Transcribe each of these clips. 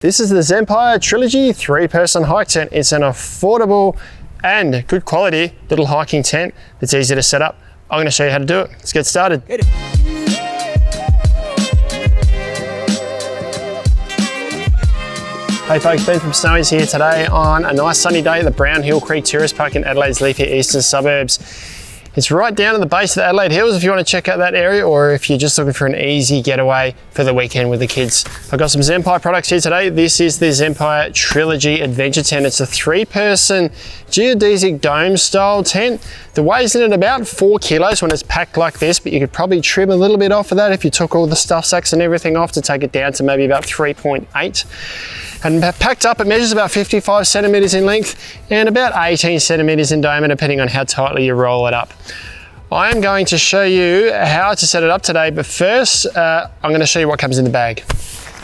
This is the Zempire Trilogy 3-person hike tent. It's an affordable and good quality little hiking tent that's easy to set up. I'm going to show you how to do it. Let's get started. Hey folks, Ben from Snowy's here today on a nice sunny day at the Brownhill Creek Tourist Park in Adelaide's leafy eastern suburbs. It's right down at the base of the Adelaide Hills if you want to check out that area, or if you're just looking for an easy getaway for the weekend with the kids. I've got some Zempire products here today. This is the Zempire Trilogy Adventure Tent. It's a 3-person geodesic dome style tent. The weight's in at about 4 kilos when it's packed like this, but you could probably trim a little bit off of that if you took all the stuff sacks and everything off to take it down to maybe about 3.8. And packed up, it measures about 55 centimeters in length and about 18 centimeters in diameter, depending on how tightly you roll it up. I am going to show you how to set it up today, but first I'm going to show you what comes in the bag.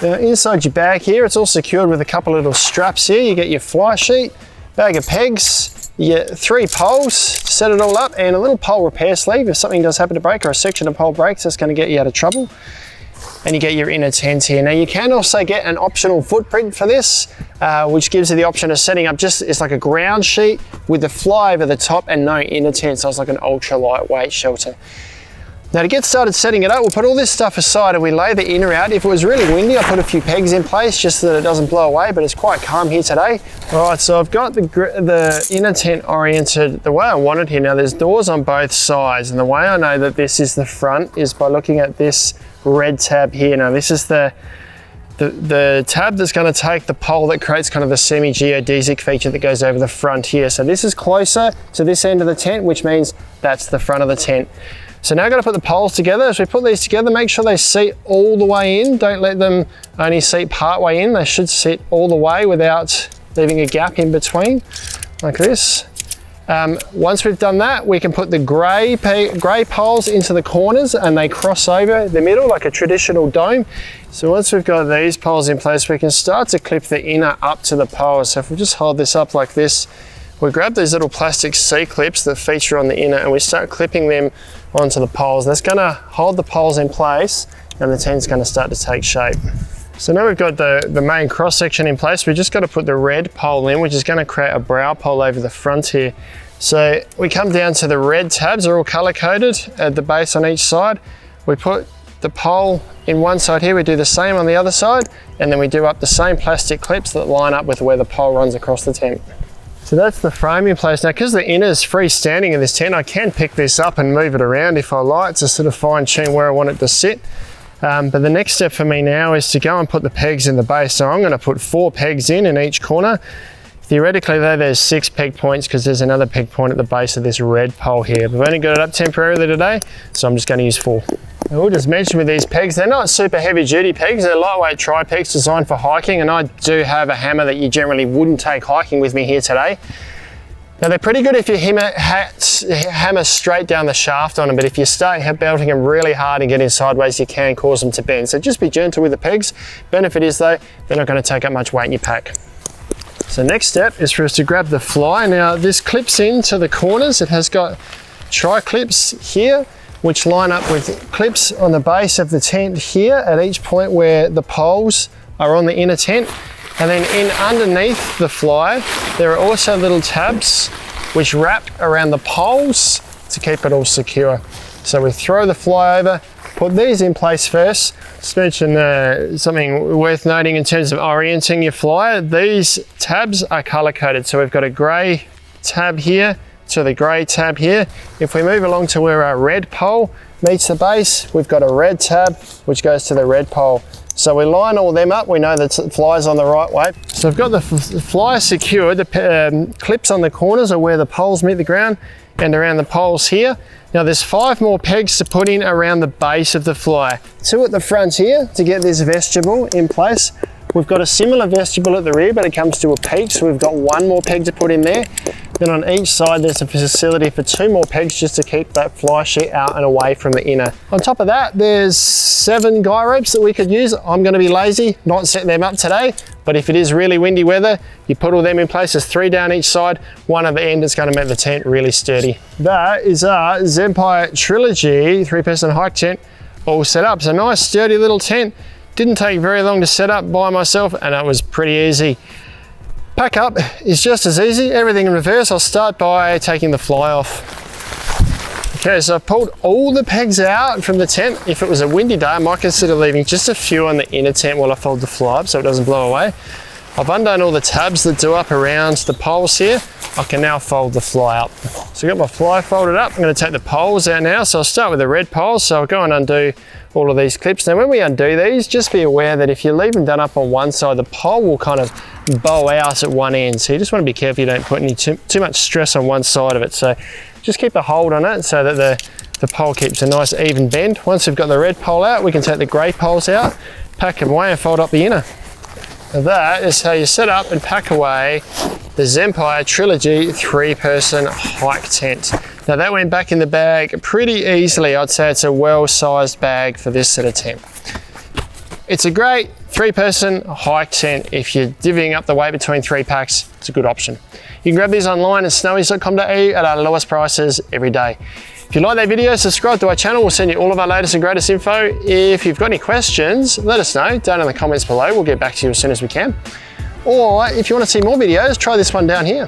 Now, inside your bag here, it's all secured with a couple of little straps here. You get your fly sheet, bag of pegs, you get 3 poles, set it all up, and a little pole repair sleeve. If something does happen to break or a section of pole breaks, that's going to get you out of trouble. And you get your inner tent here. Now you can also get an optional footprint for this, which gives you the option of setting up it's like a ground sheet with the fly over the top and no inner tent, so it's like an ultra lightweight shelter. Now to get started setting it up, we'll put all this stuff aside and we lay the inner out. If it was really windy, I put a few pegs in place just so that it doesn't blow away, but it's quite calm here today. All right, so I've got the inner tent oriented the way I want it here. Now there's doors on both sides, and the way I know that this is the front is by looking at this red tab here. Now this is the tab that's going to take the pole that creates kind of the semi-geodesic feature that goes over the front here. So this is closer to this end of the tent, which means that's the front of the tent. So now I've got to put the poles together. As we put these together, make sure they seat all the way in. Don't let them only seat part way in. They should sit all the way without leaving a gap in between, like this. Once we've done that, we can put the grey poles into the corners and they cross over the middle like a traditional dome. So once we've got these poles in place, we can start to clip the inner up to the poles. So if we just hold this up like this, we grab these little plastic C-clips that feature on the inner and we start clipping them onto the poles. That's going to hold the poles in place and the tent's going to start to take shape. So now we've got the main cross section in place, we've just got to put the red pole in, which is going to create a brow pole over the front here. So we come down to the red tabs, they're all color coded at the base on each side. We put the pole in one side here, we do the same on the other side, and then we do up the same plastic clips that line up with where the pole runs across the tent. So that's the frame in place. Now, because the inner is freestanding in this tent, I can pick this up and move it around if I like to sort of fine tune where I want it to sit. But the next step for me now is to go and put the pegs in the base. So I'm going to put 4 pegs in each corner. Theoretically though, there's 6 peg points because there's another peg point at the base of this red pole here. We've only got it up temporarily today, so I'm just going to use 4. I will just mention with these pegs, they're not super heavy duty pegs, they're lightweight tri-pegs designed for hiking, and I do have a hammer that you generally wouldn't take hiking with me here today. Now they're pretty good if you hammer straight down the shaft on them, but if you start belting them really hard and getting sideways, you can cause them to bend. So just be gentle with the pegs. Benefit is though, they're not going to take up much weight in your pack. So next step is for us to grab the fly. Now this clips into the corners. It has got tri-clips here, which line up with clips on the base of the tent here at each point where the poles are on the inner tent. And then in underneath the fly, there are also little tabs which wrap around the poles to keep it all secure. So we throw the fly over, put these in place first. Just mention something worth noting in terms of orienting your fly. These tabs are color coded. So we've got a gray tab here to the gray tab here. If we move along to where our red pole meets the base, we've got a red tab which goes to the red pole. So we line all them up, we know that the fly's on the right way. So I've got the fly secured, the clips on the corners are where the poles meet the ground and around the poles here. Now there's 5 more pegs to put in around the base of the fly. 2 at the front here to get this vestibule in place. We've got a similar vestibule at the rear, but it comes to a peak, so we've got 1 more peg to put in there. Then on each side there's a facility for 2 more pegs just to keep that fly sheet out and away from the inner. On top of that, there's 7 guy ropes that we could use. I'm going to be lazy, not set them up today, but if it is really windy weather, you put all them in place. There's 3 down each side, 1 at the end. It's going to make the tent really sturdy. That is our Zempire Trilogy 3-person hike tent all set up. It's a nice sturdy little tent. Didn't take very long to set up by myself, and it was pretty easy. Pack up is just as easy, everything in reverse. I'll start by taking the fly off. Okay, so I've pulled all the pegs out from the tent. If it was a windy day, I might consider leaving just a few on the inner tent while I fold the fly up so it doesn't blow away. I've undone all the tabs that do up around the poles here. I can now fold the fly up. So I've got my fly folded up. I'm going to take the poles out now. So I'll start with the red poles. So I'll go and undo all of these clips. Now when we undo these, just be aware that if you leave them done up on one side, the pole will kind of bow out at one end. So you just want to be careful you don't put any too much stress on one side of it. So just keep a hold on it so that the pole keeps a nice even bend. Once we've got the red pole out, we can take the grey poles out, pack them away and fold up the inner. Now that is how you set up and pack away the Zempire Trilogy 3-person hike tent. Now that went back in the bag pretty easily. I'd say it's a well-sized bag for this sort of tent. It's a great 3-person hike tent. If you're divvying up the weight between 3 packs, it's a good option. You can grab these online at snowies.com.au at our lowest prices every day. If you like that video, subscribe to our channel. We'll send you all of our latest and greatest info. If you've got any questions, let us know down in the comments below. We'll get back to you as soon as we can. Or if you want to see more videos, try this one down here.